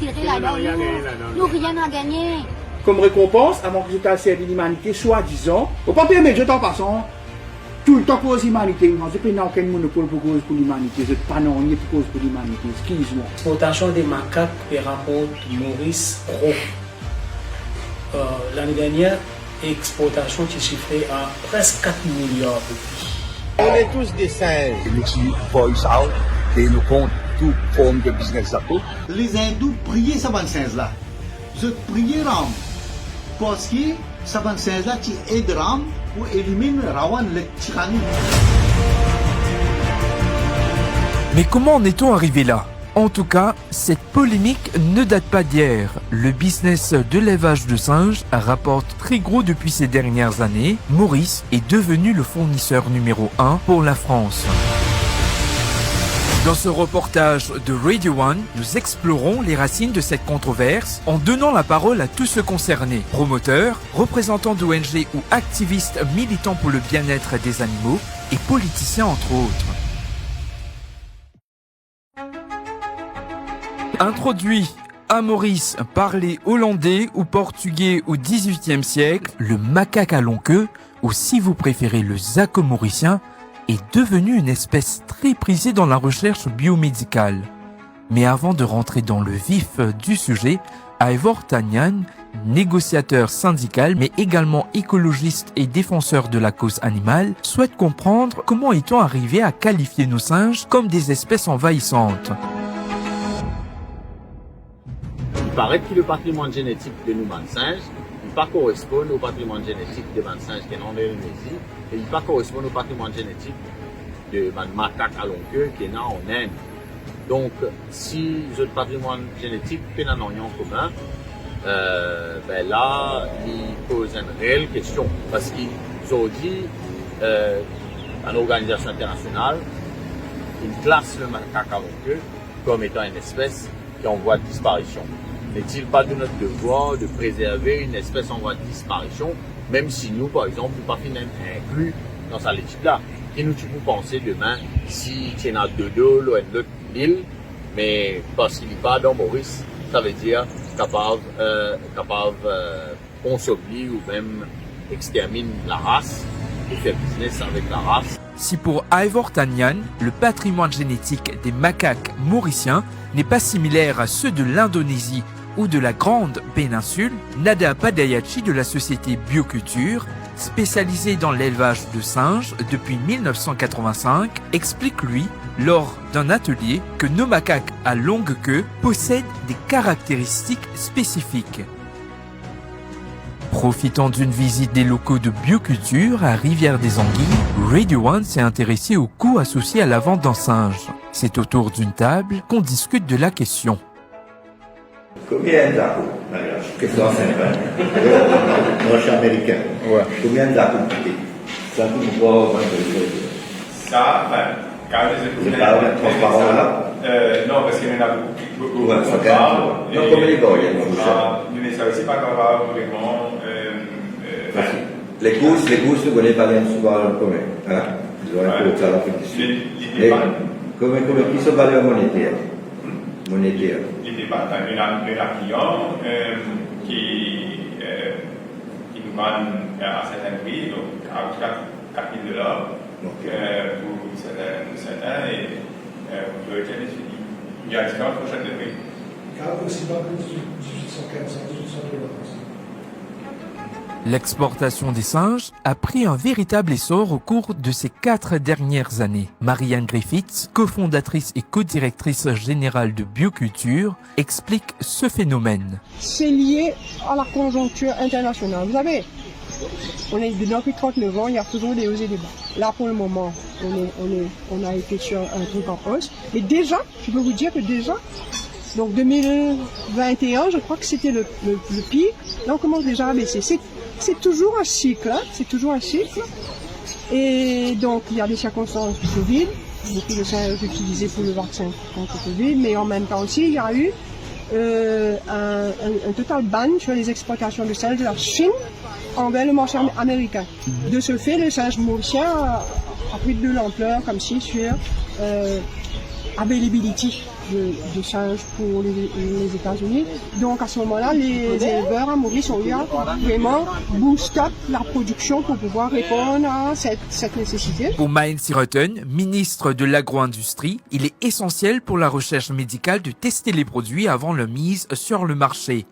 intérêt là-dedans. Nous, rien à gagner. Comme récompense, avant que je servi l'humanité, soi-disant, au pas permettre, je t'en passant, tout le temps pour l'humanité, je ne peux pas aucun monopole pour l'humanité, je ne peux pas rien pour l'humanité, excuse-moi. L'exportation des macaques par rapport à Maurice Gros. L'année dernière, l'exportation qui chiffrée à presque 4 milliards de prix. On est tous des singes. Nous voice out et nous comptons toute forme de business à tout. Les hindous priaient ces singes-là. Je priais Ram. Parce que ces singes-là qui aident Ram pour éliminer Rawan le tyrannie. Mais comment en est-on arrivé là ? En tout cas, cette polémique ne date pas d'hier. Le business de l'élevage de singes rapporte très gros depuis ces dernières années. Maurice est devenu le fournisseur numéro 1 pour la France. Dans ce reportage de Radio One, nous explorons les racines de cette controverse en donnant la parole à tous ceux concernés, promoteurs, représentants d'ONG ou activistes militants pour le bien-être des animaux et politiciens entre autres. Introduit à Maurice par les Hollandais ou Portugais au XVIIIe siècle, le macaque à longue queue, ou si vous préférez le zaco mauricien, est devenu une espèce très prisée dans la recherche biomédicale. Mais avant de rentrer dans le vif du sujet, Ivor Tanyan, négociateur syndical mais également écologiste et défenseur de la cause animale, souhaite comprendre comment est-on arrivé à qualifier nos singes comme des espèces envahissantes. Il paraît que le patrimoine génétique de nous singes, il pas correspond au patrimoine génétique de singes qui est en Indonésie et il pas correspond au patrimoine génétique de macaque à longue queue qui est en Inde. Donc, si ce patrimoine génétique fait un en commun, ben là, il pose une réelle question parce qu'ils ont dit une organisation internationale, il classe le macaque à longue queue comme étant une espèce qui est en voie de disparition. N'est-il pas de notre devoir de préserver une espèce en voie de disparition, même si nous, par exemple, nous pas finalement inclus dans sa logique-là. Et nous, tu peux penser demain, si tu es à deux ou une autre île, mais parce qu'il n'est pas dans Maurice, ça veut dire capable qu'on s'oublie ou même extermine la race et faire business avec la race. Si pour Ivor Tanyan, le patrimoine génétique des macaques mauriciens n'est pas similaire à ceux de l'Indonésie ou de la Grande Péninsule, Nada Padayachi de la société Bioculture, spécialisée dans l'élevage de singes depuis 1985, explique lui, lors d'un atelier, que nos macaques à longue queue possèdent des caractéristiques spécifiques. Profitant d'une visite des locaux de Bioculture à Rivière-des-Anguilles, Radio One s'est intéressé aux coûts associés à la vente d'un singe. C'est autour d'une table qu'on discute de la question. Combien d'argent? Qu'est-ce que c'est? Roche américain. Ouais. Combien d'argent coûte? Ça coûte quoi? Ça, quand c'est pas transparent là? Non, parce qu'il y en a beaucoup. Ouais, ça gagne. Non, comme les gars, il y a une fourchette. Nous ne savons pas comment vraiment. Les gousses, vous connaissez pas bien souvent le commun. Hein? Ils auraient pour faire la compétition. Mais comment qui sont valeurs monétaires? Monétaires. Il débat, il y a un client qui nous demande à certains prix, donc à $4 000 pour certains et pour le retail, il y a différentes fourchettes de prix. Aussi bas que 1815, 1815. L'exportation des singes a pris un véritable essor au cours de ces 4 dernières années. Marianne Griffiths, cofondatrice et co-directrice générale de Bioculture, explique ce phénomène. C'est lié à la conjoncture internationale. Vous savez, on est dedans depuis 39 ans, il y a toujours des hauts et des bas. Là, pour le moment, on a été sur un truc en hausse. Mais déjà, je peux vous dire que déjà, donc 2021, je crois que c'était le pic. Là, on commence déjà à baisser. C'est toujours un cycle, hein? C'est toujours un cycle. Et donc, il y a des circonstances du Covid, beaucoup de singes utilisés pour le vaccin contre le Covid, mais en même temps aussi, il y a eu un total ban sur les exportations de singes de la Chine envers le marché américain. De ce fait, le singe mauricien a pris de l'ampleur comme si sur availability, de singes pour les États-Unis. Donc à ce moment-là, les éleveurs à Maurice ont eu à vraiment boost up la production pour pouvoir répondre à cette nécessité. Pour Maën Siroten, ministre de l'agro-industrie, il est essentiel pour la recherche médicale de tester les produits avant leur mise sur le marché.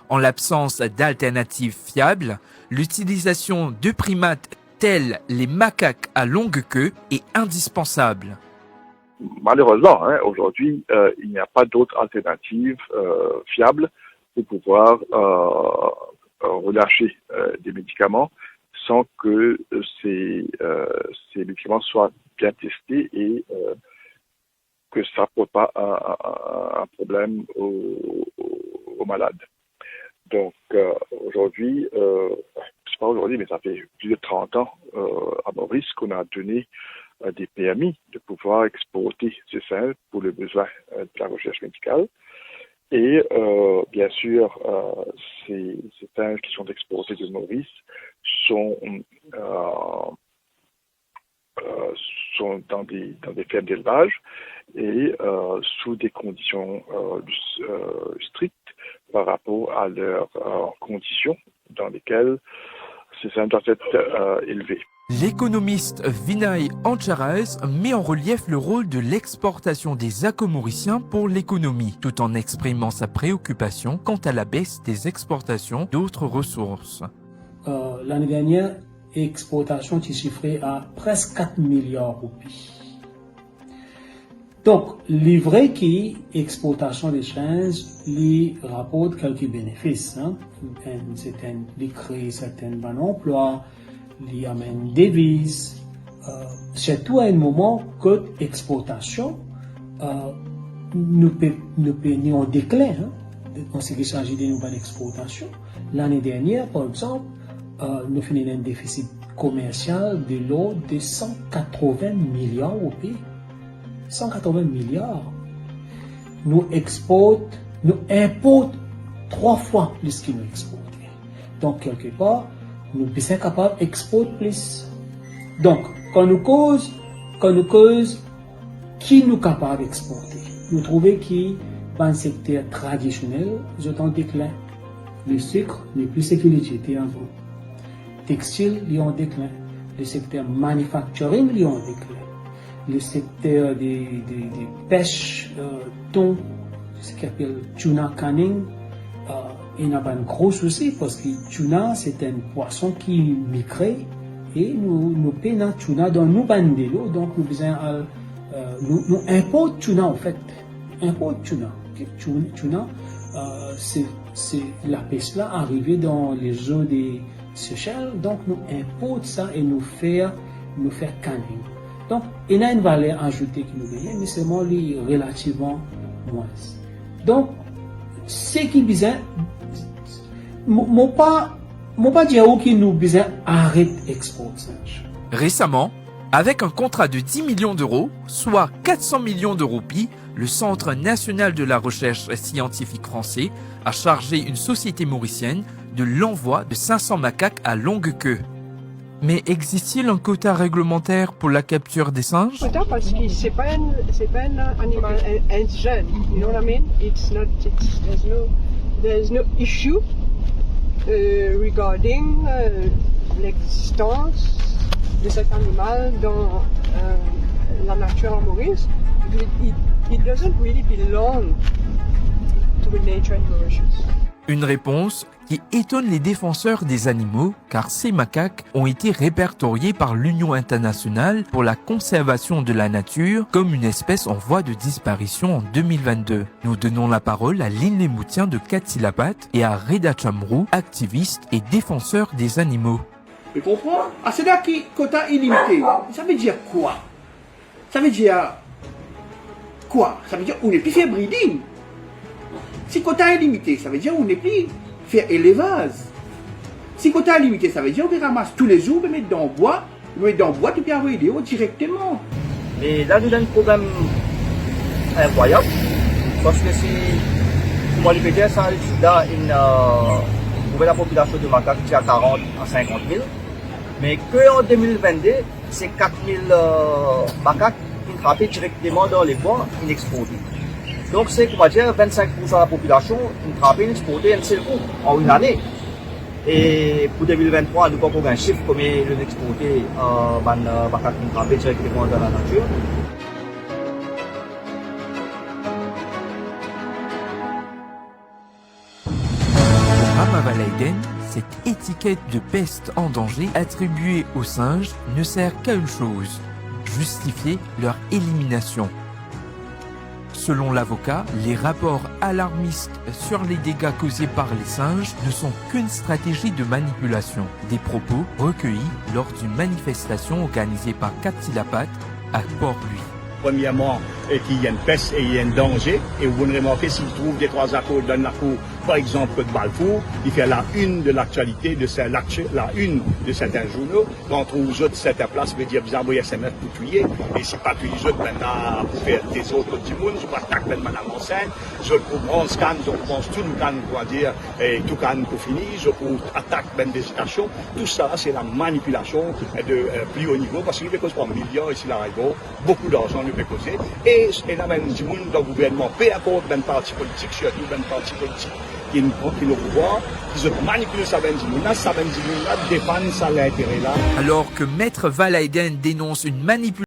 En l'absence d'alternatives fiables, l'utilisation de primates tels les macaques à longue queue est indispensable. Malheureusement, aujourd'hui, il n'y a pas d'autre alternative fiable pour pouvoir relâcher des médicaments sans que ces médicaments soient bien testés et que ça ne pose pas un problème aux malades. Donc aujourd'hui, c'est pas aujourd'hui, mais ça fait plus de 30 ans à Maurice qu'on a donné des permis de pouvoir exporter ces singes pour le besoin de la recherche médicale. Et bien sûr, ces singes qui sont exportés de Maurice sont dans des fermes d'élevage et sous des conditions strictes par rapport à leurs conditions dans lesquelles ces singes doivent être élevés. L'économiste Vinay Ancharaz met en relief le rôle de l'exportation des acomauriciens pour l'économie, tout en exprimant sa préoccupation quant à la baisse des exportations d'autres ressources. L'année dernière, l'exportation est chiffrée à presque 4 milliards de roupies. Donc, le vrai qui exportation des singes, lui rapporte quelques bénéfices. Il crée certains bons emplois, il amène des devises. Surtout à un moment que l'exportation nous peut en déclin. En ce qui s'agit de nouvelles exportations. L'année dernière, par exemple, nous finissons un déficit commercial de l'ordre de 180 milliards au pays. 180 milliards. Nous importons 3 fois plus que nous exportons. Donc, quelque part, nous sommes capables d'exporter plus. Donc, quand nous cause, qui nous est capable d'exporter? Nous trouvons que dans le secteur traditionnel, nous sommes en déclin. Le sucre n'est plus ce qu'il était avant. Le textile est en déclin. Le secteur manufacturing est en déclin. Le secteur des pêches, thon, ce qu'on appelle tuna canning, il y a un gros souci parce que tuna, c'est un poisson qui est migré et nous payons tuna dans nos bandes de l'eau, donc nous importons tuna en fait. Importe tuna. Tuna, c'est la pêche là arrivée dans les eaux des Seychelles, donc nous importons ça et nous faire canning. Donc, il y a une valeur ajoutée qui nous gagne, mais seulement relativement moins. Donc, ce qui besoin, moi pas dire qui nous besoin arrête exporter. Récemment, avec un contrat de 10 millions d'euros, soit 400 millions de roupies, le Centre national de la recherche scientifique français a chargé une société mauricienne de l'envoi de 500 macaques à longue queue. Mais existe-t-il un quota réglementaire pour la capture des singes? Quota parce que c'est pas un animal indigène. You know what I mean? There's no issue regarding l'existence de cet animal dans la nature en Maurice. It doesn't really belong to the nature in Mauritius. Une réponse qui étonne les défenseurs des animaux car ces macaques ont été répertoriés par l'Union internationale pour la conservation de la nature comme une espèce en voie de disparition en 2022. Nous donnons la parole à Lynn Lemoutien de Katilapat et à Reda Chamrou, activiste et défenseur des animaux. Tu comprends? Ah, c'est là qui quota illimité. Ça veut dire quoi? Ça veut dire quoi? Ça veut dire on n'est plus fait breeding. Si quota est limité, ça veut dire on n'est plus faire élevage. Si quota est limité, ça veut dire on ramasse tous les jours, on mettre dans le bois, tu peux envoyer des hauts directement. Mais là, nous avons un problème incroyable. Parce que si, pour le PDS, ça a la population de macaques qui est à 40 à 50 000. Mais qu'en 2022, c'est 4 000 macaques qui frappent directement dans les bois inexportés. Donc c'est, comment dire, 25% de la population qui travaille exporter un seul coup en une année. Et pour 2023, nous avons un chiffre comme le exporté qui travaille directement dans la nature. Ramavalaiden, cette étiquette de peste en danger attribuée aux singes ne sert qu'à une chose, justifier leur élimination. Selon l'avocat, les rapports alarmistes sur les dégâts causés par les singes ne sont qu'une stratégie de manipulation. Des propos recueillis lors d'une manifestation organisée par Katsilapat à Port-Louis. Premièrement, qu'il y a une peste et il y a un danger. Et vous remarquez, s'il trouve des trois accords d'un accord, par exemple de Balfour, il fait la une de l'actualité, la une de certains journaux. Quand on trouve autres certaines places, veut dire, vous envoyez SMS pour tuer. Et si pas tuer les autres, maintenant, pour faire des autres petits mondes, je attaque madame enceinte, je pour prendre scan, je pense tout le can, pour dire, et tout can pour finir, je pour attaque même des stations. Tout ça, c'est la manipulation de plus haut niveau, parce qu'il fait cause par millions ici, là, beaucoup d'argent le fait causer. Et la même du monde dans le gouvernement, peu importe même parti politique, surtout même parti politique qui est au pouvoir, qui ont manipulé ça même du monde, ça même du monde là, défendre ça l'intérêt là. Alors que Maître Valaiden dénonce une manipulation